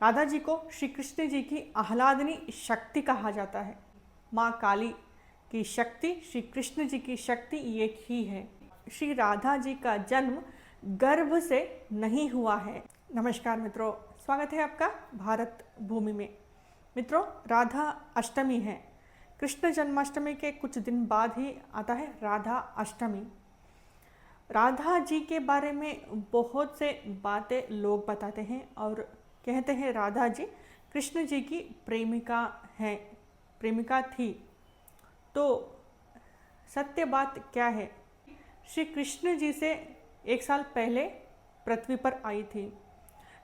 राधा जी को श्री कृष्ण जी की आह्लादनी शक्ति कहा जाता है। माँ काली की शक्ति, श्री कृष्ण जी की शक्ति एक ही है। श्री राधा जी का जन्म गर्भ से नहीं हुआ है। नमस्कार मित्रों, स्वागत है आपका भारत भूमि में। मित्रों, राधा अष्टमी है। कृष्ण जन्माष्टमी के कुछ दिन बाद ही आता है राधा अष्टमी। राधा जी के बारे में बहुत से बातें लोग बताते हैं और कहते हैं राधा जी कृष्ण जी की प्रेमिका थी। तो सत्य बात क्या है? श्री कृष्ण जी से 1 साल पहले पृथ्वी पर आई थी।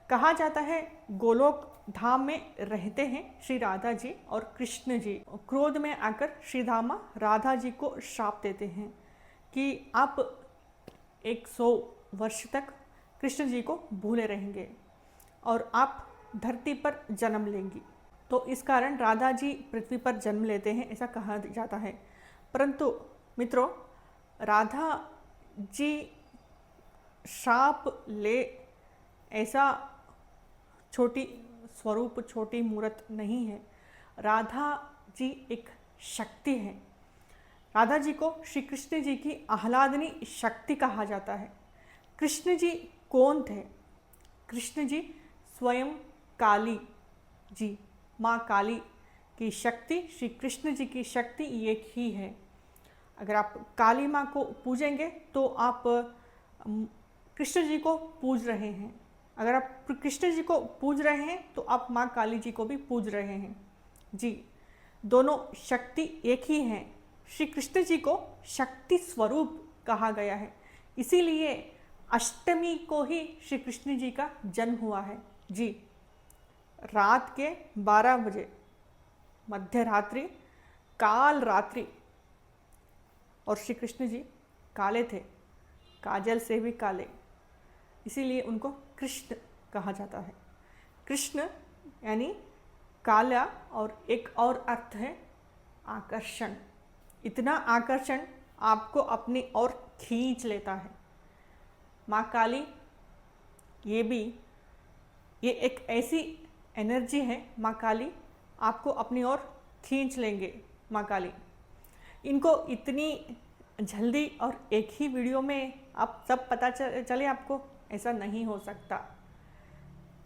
कहा जाता है गोलोक धाम में रहते हैं श्री राधा जी और कृष्ण जी। क्रोध में आकर श्री धामा राधा जी को श्राप देते हैं कि आप 100 वर्ष तक कृष्ण जी को भूले रहेंगे और आप धरती पर जन्म लेंगी। तो इस कारण राधा जी पृथ्वी पर जन्म लेते हैं, ऐसा कहा जाता है। परंतु मित्रों, राधा जी श्राप ले ऐसा छोटी स्वरूप, छोटी मूर्त नहीं है। राधा जी एक शक्ति है। राधा जी को श्री कृष्ण जी की आह्लादनी शक्ति कहा जाता है। कृष्ण जी कौन थे? कृष्ण जी स्वयं काली जी, माँ काली की शक्ति, श्री कृष्ण जी की शक्ति एक ही है। अगर आप काली माँ को पूजेंगे तो आप कृष्ण जी को पूज रहे हैं। अगर आप कृष्ण जी को पूज रहे हैं तो आप माँ काली जी को भी पूज रहे हैं। जी, दोनों शक्ति एक ही हैं। श्री कृष्ण जी को शक्ति स्वरूप कहा गया है, इसीलिए अष्टमी को ही श्री कृष्ण जी का जन्म हुआ है। जी, रात के 12 बजे, मध्य रात्रि, काल रात्रि, और श्री कृष्ण जी काले थे, काजल से भी काले, इसीलिए उनको कृष्ण कहा जाता है। कृष्ण यानी काला, और एक और अर्थ है आकर्षण। इतना आकर्षण आपको अपनी ओर खींच लेता है। माँ काली ये एक ऐसी एनर्जी है। माँ काली आपको अपनी ओर खींच लेंगे। माँ काली इनको इतनी जल्दी और एक ही वीडियो में आप सब पता चले आपको, ऐसा नहीं हो सकता।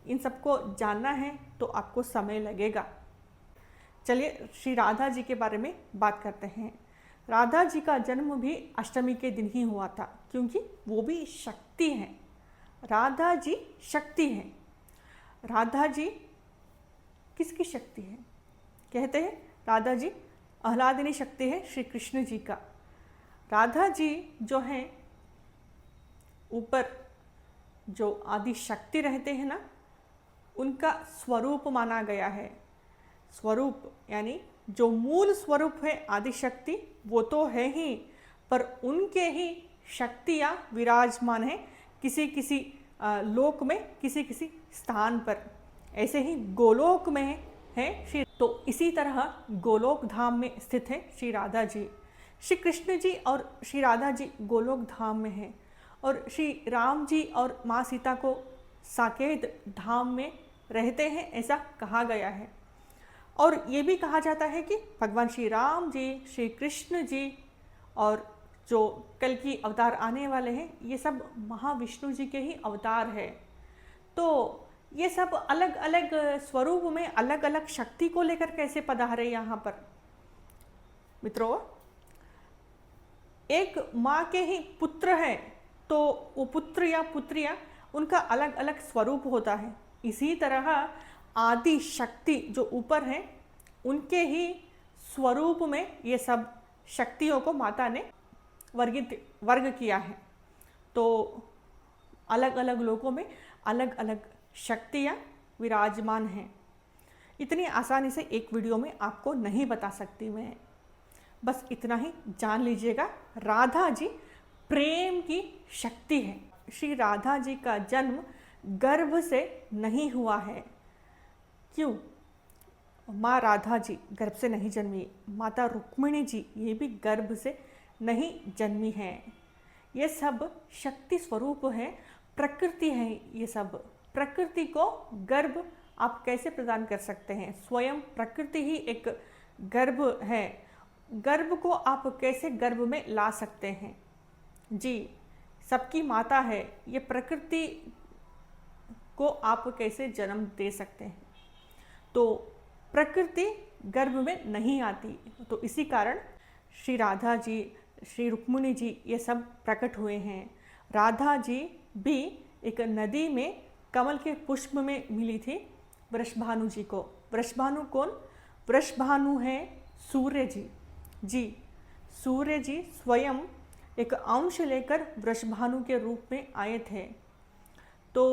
इन सबको जानना है तो आपको समय लगेगा। चलिए श्री राधा जी के बारे में बात करते हैं। राधा जी का जन्म भी अष्टमी के दिन ही हुआ था, क्योंकि वो भी शक्ति हैं। राधा जी शक्ति हैं। राधा जी किसकी शक्ति है? कहते हैं राधा जी आह्लादनी शक्ति है श्री कृष्ण जी का। राधा जी जो हैं ऊपर जो आदि शक्ति रहते हैं ना, उनका स्वरूप माना गया है। स्वरूप यानी जो मूल स्वरूप है आदि शक्ति, वो तो है ही, पर उनके ही शक्तियाँ विराजमान हैं किसी किसी लोक में, किसी किसी स्थान पर। ऐसे ही गोलोक में है श्री, तो इसी तरह गोलोक धाम में स्थित है श्री राधा जी। श्री कृष्ण जी और श्री राधा जी गोलोक धाम में हैं, और श्री राम जी और माँ सीता को साकेत धाम में रहते हैं, ऐसा कहा गया है। और ये भी कहा जाता है कि भगवान श्री राम जी, श्री कृष्ण जी और जो कल की अवतार आने वाले हैं, ये सब महाविष्णु जी के ही अवतार है। तो ये सब अलग अलग स्वरूप में अलग अलग शक्ति को लेकर कैसे पधारे यहाँ पर? मित्रों, एक माँ के ही पुत्र हैं, तो वो पुत्र या पुत्रियाँ, उनका अलग अलग स्वरूप होता है। इसी तरह आदि शक्ति जो ऊपर हैं, उनके ही स्वरूप में ये सब शक्तियों को माता ने वर्ग किया है। तो अलग अलग लोगों में अलग अलग शक्तियाँ विराजमान हैं। इतनी आसानी से एक वीडियो में आपको नहीं बता सकती मैं, बस इतना ही जान लीजिएगा। राधा जी प्रेम की शक्ति है। श्री राधा जी का जन्म गर्भ से नहीं हुआ है। क्यों? माँ राधा जी गर्भ से नहीं जन्मी, माता रुक्मिणी जी ये भी गर्भ से नहीं जन्मी हैं। ये सब शक्ति स्वरूप है, प्रकृति है। ये सब प्रकृति को गर्भ आप कैसे प्रदान कर सकते हैं? स्वयं प्रकृति ही एक गर्भ है, गर्भ को आप कैसे गर्भ में ला सकते हैं? जी, सबकी माता है, ये प्रकृति को आप कैसे जन्म दे सकते हैं? तो प्रकृति गर्भ में नहीं आती, तो इसी कारण श्री राधा जी, श्री रुक्मिणी जी ये सब प्रकट हुए हैं। राधा जी भी एक नदी में कमल के पुष्प में मिली थी वृषभानु जी को। वृषभानु कौन? वृषभानु है सूर्य जी। जी, सूर्य जी स्वयं एक अंश लेकर वृषभानु के रूप में आए थे। तो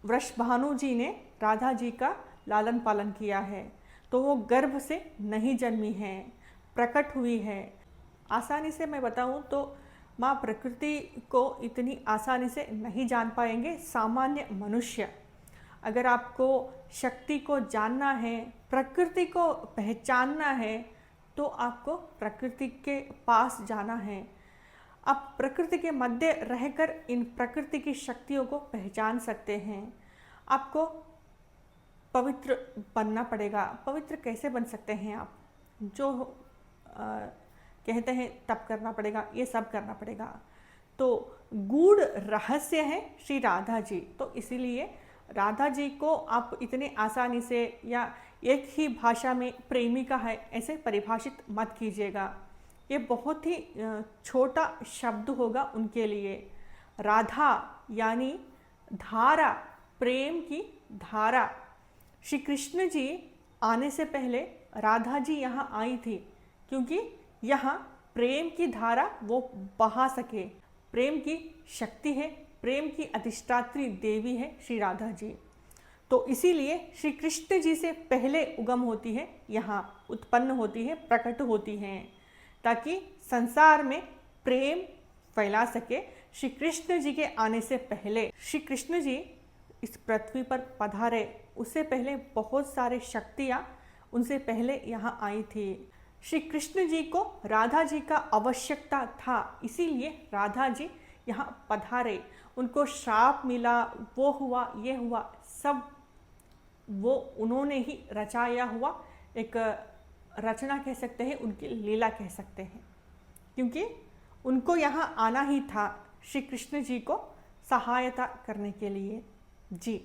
वृषभानु जी ने राधा जी का लालन पालन किया है, तो वो गर्भ से नहीं जन्मी है, प्रकट हुई है। आसानी से मैं बताऊं तो माँ प्रकृति को इतनी आसानी से नहीं जान पाएंगे सामान्य मनुष्य। अगर आपको शक्ति को जानना है, प्रकृति को पहचानना है, तो आपको प्रकृति के पास जाना है। आप प्रकृति के मध्य रहकर इन प्रकृति की शक्तियों को पहचान सकते हैं। आपको पवित्र बनना पड़ेगा। पवित्र कैसे बन सकते हैं आप? जो कहते हैं तप करना पड़ेगा, ये सब करना पड़ेगा। तो गूढ़ रहस्य है श्री राधा जी। तो इसीलिए राधा जी को आप इतने आसानी से या एक ही भाषा में प्रेमिका है ऐसे परिभाषित मत कीजिएगा। ये बहुत ही छोटा शब्द होगा उनके लिए। राधा यानी धारा, प्रेम की धारा। श्री कृष्ण जी आने से पहले राधा जी यहाँ आई थी, क्योंकि यहाँ प्रेम की धारा वो बहा सके। प्रेम की शक्ति है, प्रेम की अधिष्ठात्री देवी है श्री राधा जी। तो इसीलिए श्री कृष्ण जी से पहले उगम होती है, यहाँ उत्पन्न होती है, प्रकट होती हैं, ताकि संसार में प्रेम फैला सके। श्री कृष्ण जी के आने से पहले श्री कृष्ण जी इस पृथ्वी पर पधारे, उससे पहले बहुत सारे शक्तियाँ उनसे पहले यहाँ आई थी। श्री कृष्ण जी को राधा जी का आवश्यकता था, इसीलिए राधा जी यहाँ पधारे। उनको श्राप मिला, वो हुआ, ये हुआ, सब वो उन्होंने ही रचाया हुआ एक रचना कह सकते हैं, उनकी लीला कह सकते हैं, क्योंकि उनको यहाँ आना ही था श्री कृष्ण जी को सहायता करने के लिए। जी,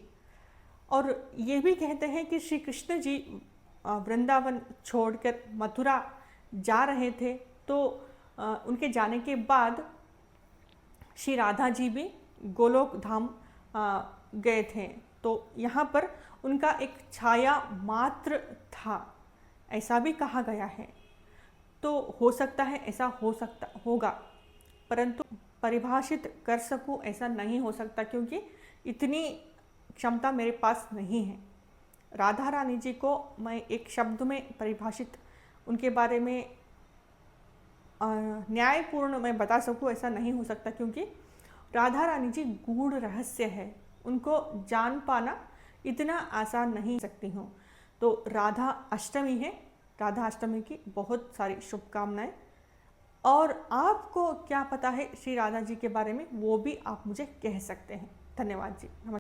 और ये भी कहते हैं कि श्री कृष्ण जी वृंदावन छोड़कर मथुरा जा रहे थे, तो उनके जाने के बाद श्री राधा जी भी गोलोक धाम गए थे। तो यहाँ पर उनका एक छाया मात्र था, ऐसा भी कहा गया है। तो हो सकता है ऐसा होगा, परंतु परिभाषित कर सकूं ऐसा नहीं हो सकता, क्योंकि इतनी क्षमता मेरे पास नहीं है। राधा रानी जी को मैं एक शब्द में परिभाषित उनके बारे में न्यायपूर्ण मैं बता सकूं ऐसा नहीं हो सकता, क्योंकि राधा रानी जी गूढ़ रहस्य है, उनको जान पाना इतना आसान नहीं सकती हूँ। तो राधा अष्टमी है, राधा अष्टमी की बहुत सारी शुभकामनाएं। और आपको क्या पता है श्री राधा जी के बारे में, वो भी आप मुझे कह सकते हैं। धन्यवाद जी।